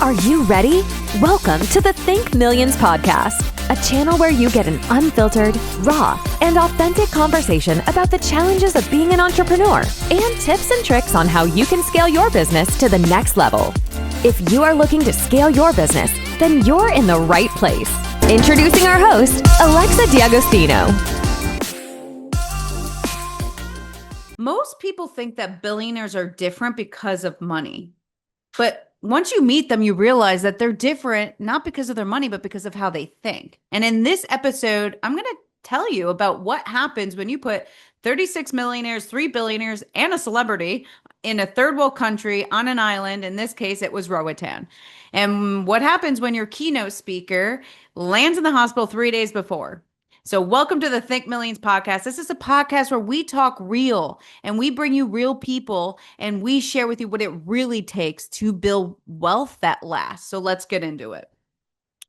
Are you ready? Welcome to the Think Millions podcast, a channel where you get an unfiltered, raw, and authentic conversation about the challenges of being an entrepreneur and tips and tricks on how you can scale your business to the next level. If you are looking to scale your business, then you're in the right place. Introducing our host, Alexa D'Agostino. Most people think that billionaires are different because of money. But once you meet them, you realize that they're different, not because of their money, but because of how they think. And in this episode, I'm going to tell you about what happens when you put 36 millionaires, 3 billionaires, and a celebrity in a third world country on an island. In this case, it was Roatan. And what happens when your keynote speaker lands in the hospital 3 days before. So welcome to the Think Millions podcast. This is a podcast where we talk real and we bring you real people and we share with you what it really takes to build wealth that lasts. So let's get into it.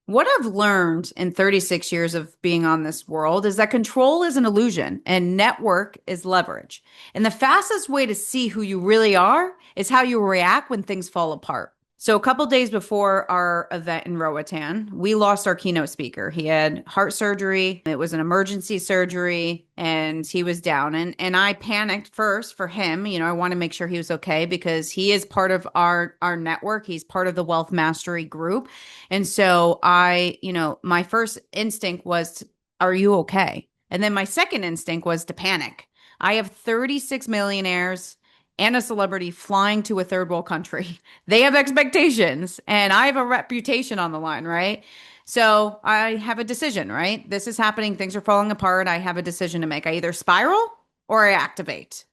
What I've learned in 36 years of being on this world is that control is an illusion and network is leverage. And the fastest way to see who you really are is how you react when things fall apart. So a couple days before our event in Roatan, we lost our keynote speaker. He had heart surgery. It was an emergency surgery and he was down. And I panicked first for him. You know, I want to make sure he was okay because he is part of our network. He's part of the Wealth Mastery group. And so my first instinct was, are you okay? And then my second instinct was to panic. I have 36 millionaires and a celebrity flying to a third world country. They have expectations and I have a reputation on the line, right? So I have a decision, right? This is happening. Things are falling apart. I have a decision to make. I either spiral or I activate.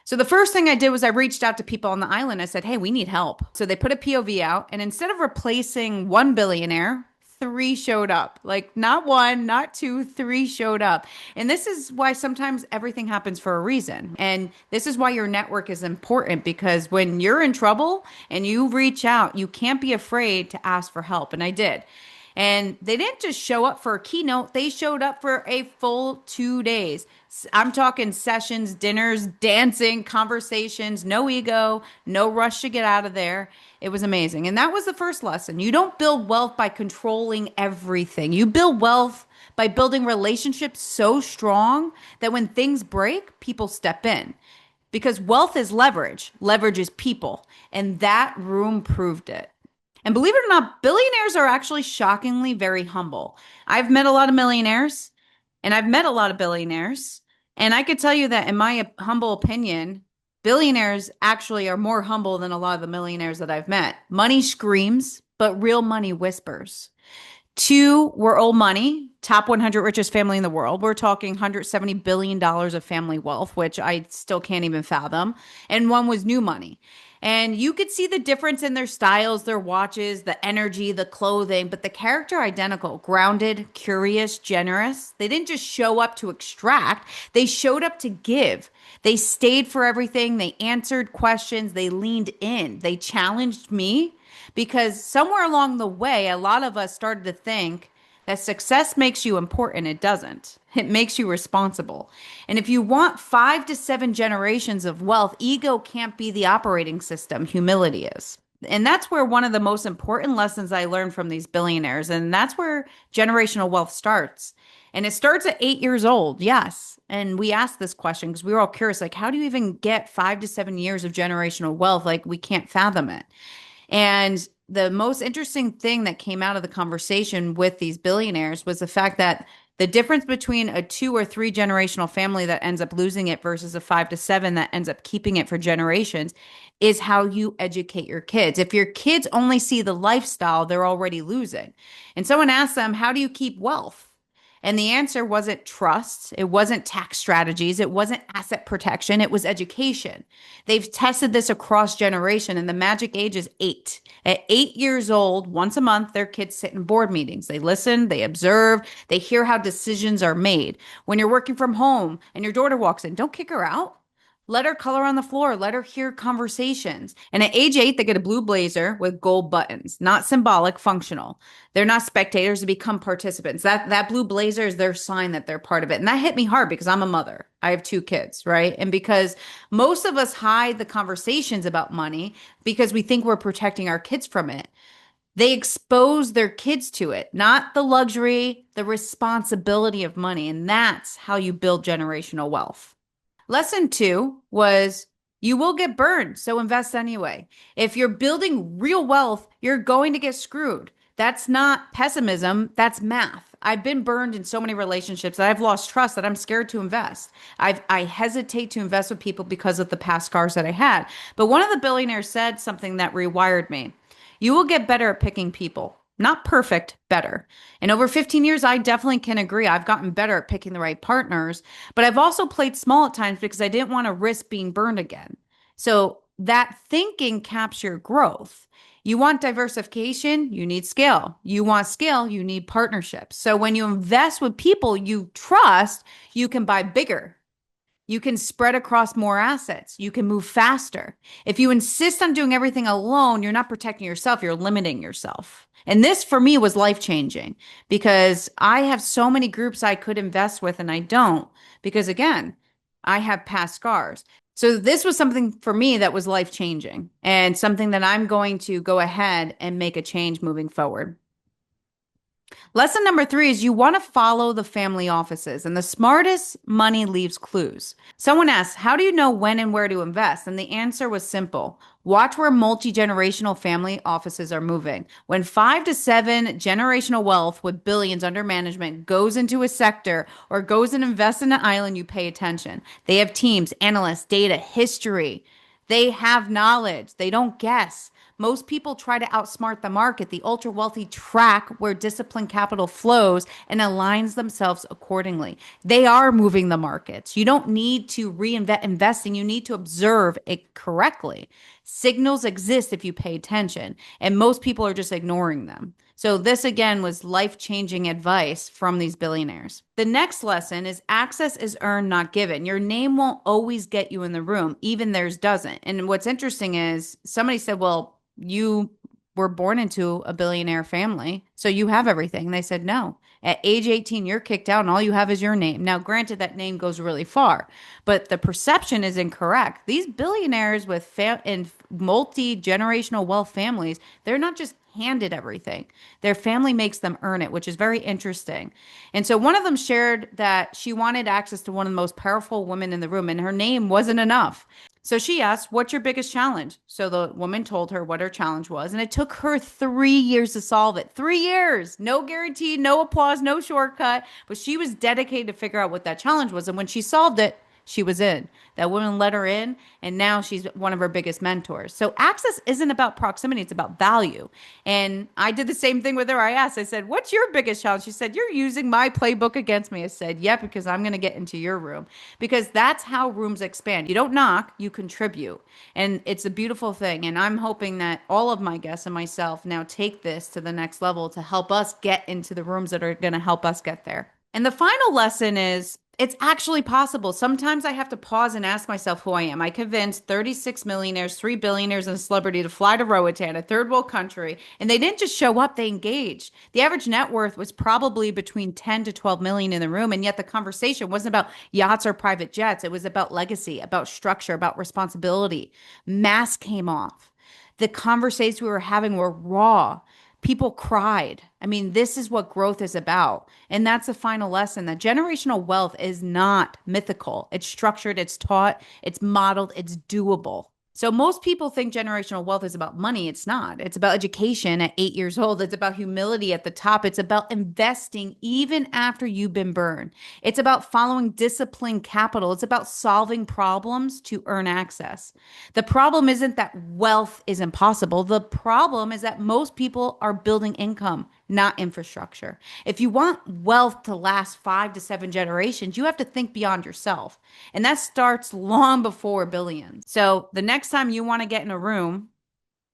So the first thing I did was I reached out to people on the island. I said, hey, we need help. So they put a POV out and instead of replacing 1 billionaire, 3 showed up. Like not 1, not 2, 3 showed up. And this is why sometimes everything happens for a reason. And this is why your network is important because when you're in trouble and you reach out, you can't be afraid to ask for help. And I did. And they didn't just show up for a keynote. They showed up for a full 2 days. I'm talking sessions, dinners, dancing, conversations, no ego, no rush to get out of there. It was amazing. And that was the first lesson. You don't build wealth by controlling everything. You build wealth by building relationships so strong that when things break, people step in. Because wealth is leverage. Leverage is people. And that room proved it. And believe it or not, billionaires are actually shockingly very humble. I've met a lot of millionaires and I've met a lot of billionaires. And I could tell you that in my humble opinion, billionaires actually are more humble than a lot of the millionaires that I've met. Money screams, but real money whispers. 2 were old money, top 100 richest family in the world. We're talking $170 billion of family wealth, which I still can't even fathom. And 1 was new money. And you could see the difference in their styles, their watches, the energy, the clothing, but the character identical, grounded, curious, generous. They didn't just show up to extract. They showed up to give. They stayed for everything. They answered questions. They leaned in. They challenged me because somewhere along the way, a lot of us started to think that success makes you important. It doesn't. It makes you responsible. And if you want 5 to 7 generations of wealth, ego can't be the operating system. Humility is. And that's where one of the most important lessons I learned from these billionaires. And that's where generational wealth starts. And it starts at 8 years old. Yes. And we asked this question because we were all curious, like, how do you even get 5 to 7 years of generational wealth? Like, we can't fathom it. And the most interesting thing that came out of the conversation with these billionaires was the fact that the difference between a 2 or 3 generational family that ends up losing it versus a 5 to 7 that ends up keeping it for generations is how you educate your kids. If your kids only see the lifestyle, they're already losing. And someone asked them, how do you keep wealth? And the answer wasn't trust. It wasn't tax strategies. It wasn't asset protection. It was education. They've tested this across generation and the magic age is 8. At 8 years old, once a month, their kids sit in board meetings. They listen, they observe, they hear how decisions are made. When you're working from home and your daughter walks in, don't kick her out. Let her color on the floor. Let her hear conversations. And at age 8, they get a blue blazer with gold buttons, not symbolic, functional. They're not spectators to become participants. That blue blazer is their sign that they're part of it. And that hit me hard because I'm a mother. I have 2 kids, right? And because most of us hide the conversations about money because we think we're protecting our kids from it. They expose their kids to it, not the luxury, the responsibility of money. And that's how you build generational wealth. Lesson 2 was you will get burned, so invest anyway. If you're building real wealth, you're going to get screwed. That's not pessimism, that's math. I've been burned in so many relationships that I've lost trust that I'm scared to invest. I hesitate to invest with people because of the past scars that I had. But one of the billionaires said something that rewired me. You will get better at picking people. Not perfect, better. And over 15 years, I definitely can agree. I've gotten better at picking the right partners, but I've also played small at times because I didn't want to risk being burned again. So that thinking caps your growth. You want diversification, you need scale. You want scale, you need partnerships. So when you invest with people you trust, you can buy bigger. You can spread across more assets. You can move faster. If you insist on doing everything alone, you're not protecting yourself, you're limiting yourself. And this for me was life changing because I have so many groups I could invest with and I don't because, again, I have past scars. So this was something for me that was life changing and something that I'm going to go ahead and make a change moving forward. Lesson number 3 is you want to follow the family offices, and the smartest money leaves clues. Someone asked, how do you know when and where to invest? And the answer was simple. Watch where multi-generational family offices are moving. When 5 to 7 generational wealth with billions under management goes into a sector or goes and invests in an island, you pay attention. They have teams, analysts, data, history. They have knowledge. They don't guess. Most people try to outsmart the market. The ultra wealthy track where disciplined capital flows and aligns themselves accordingly. They are moving the markets. You don't need to reinvest investing. You need to observe it correctly. Signals exist if you pay attention, and most people are just ignoring them. So this again was life-changing advice from these billionaires. The next lesson is access is earned, not given. Your name won't always get you in the room, even theirs doesn't. And what's interesting is somebody said, well, you were born into a billionaire family, so you have everything. And they said, no. At age 18, you're kicked out and all you have is your name. Now, granted, that name goes really far, but the perception is incorrect. These billionaires with and multi-generational wealth families, they're not just handed everything. Their family makes them earn it, which is very interesting. And so one of them shared that she wanted access to one of the most powerful women in the room, and her name wasn't enough. So she asked, what's your biggest challenge? So the woman told her what her challenge was, and it took her 3 years to solve it. 3 years, no guarantee, no applause, no shortcut, but she was dedicated to figure out what that challenge was. And when she solved it, she was in. That woman let her in, and now she's one of her biggest mentors. So access isn't about proximity, it's about value. And I did the same thing with her. I asked, I said, what's your biggest challenge? She said, you're using my playbook against me. I said, yeah, because I'm going to get into your room. Because that's how rooms expand. You don't knock, you contribute. And it's a beautiful thing. And I'm hoping that all of my guests and myself now take this to the next level to help us get into the rooms that are going to help us get there. And the final lesson is it's actually possible. Sometimes I have to pause and ask myself who I am. I convinced 36 millionaires, 3 billionaires, and a celebrity to fly to Roatan, a third world country, and they didn't just show up, they engaged. The average net worth was probably between 10 to 12 million in the room, and yet the conversation wasn't about yachts or private jets. It was about legacy, about structure, about responsibility. Masks came off. The conversations we were having were raw. People cried. I mean, this is what growth is about. And that's the final lesson that generational wealth is not mythical. It's structured, it's taught, it's modeled, it's doable. So most people think generational wealth is about money. It's not. It's about education at 8 years old. It's about humility at the top. It's about investing even after you've been burned. It's about following disciplined capital. It's about solving problems to earn access. The problem isn't that wealth is impossible. The problem is that most people are building income, not infrastructure. If you want wealth to last 5 to 7 generations, you have to think beyond yourself. And that starts long before billions. So the next time you want to get in a room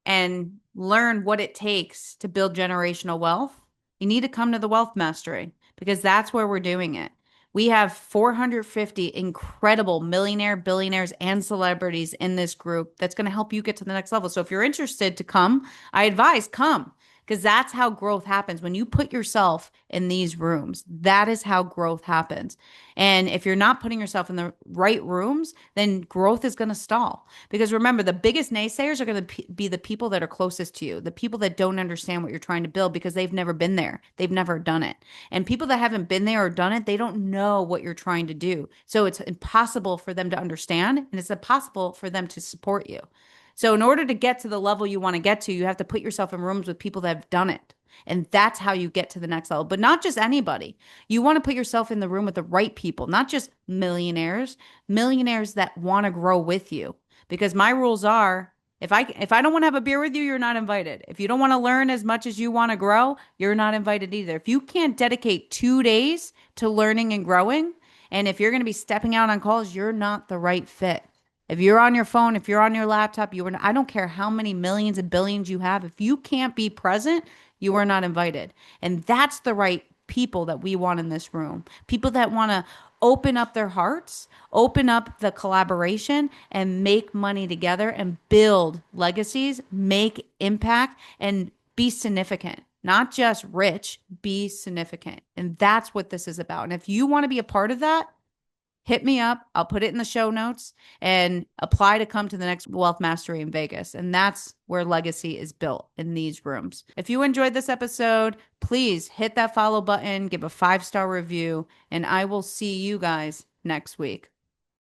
and learn what it takes to build generational wealth, you need to come to the Wealth Mastery because that's where we're doing it. We have 450 incredible millionaire, billionaires, and celebrities in this group that's going to help you get to the next level. So if you're interested to come, I advise come, because that's how growth happens. When you put yourself in these rooms, that is how growth happens. And if you're not putting yourself in the right rooms, then growth is going to stall. Because remember, the biggest naysayers are going to be the people that are closest to you, the people that don't understand what you're trying to build because they've never been there. They've never done it. And people that haven't been there or done it, they don't know what you're trying to do. So it's impossible for them to understand, and it's impossible for them to support you. So in order to get to the level you want to get to, you have to put yourself in rooms with people that have done it. And that's how you get to the next level. But not just anybody. You want to put yourself in the room with the right people, not just millionaires that want to grow with you. Because my rules are, if I don't want to have a beer with you, you're not invited. If you don't want to learn as much as you want to grow, you're not invited either. If you can't dedicate 2 days to learning and growing, and if you're going to be stepping out on calls, you're not the right fit. If you're on your phone, if you're on your laptop, I don't care how many millions and billions you have. If you can't be present, you are not invited. And that's the right people that we want in this room. People that want to open up their hearts, open up the collaboration, and make money together and build legacies, make impact, and be significant. Not just rich, be significant. And that's what this is about. And if you want to be a part of that, hit me up. I'll put it in the show notes and apply to come to the next Wealth Mastery in Vegas. And that's where legacy is built, in these rooms. If you enjoyed this episode, please hit that follow button, give a 5-star review, and I will see you guys next week.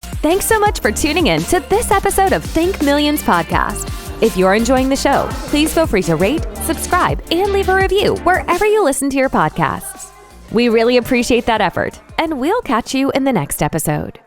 Thanks so much for tuning in to this episode of Think Millions podcast. If you're enjoying the show, please feel free to rate, subscribe, and leave a review wherever you listen to your podcasts. We really appreciate that effort, and we'll catch you in the next episode.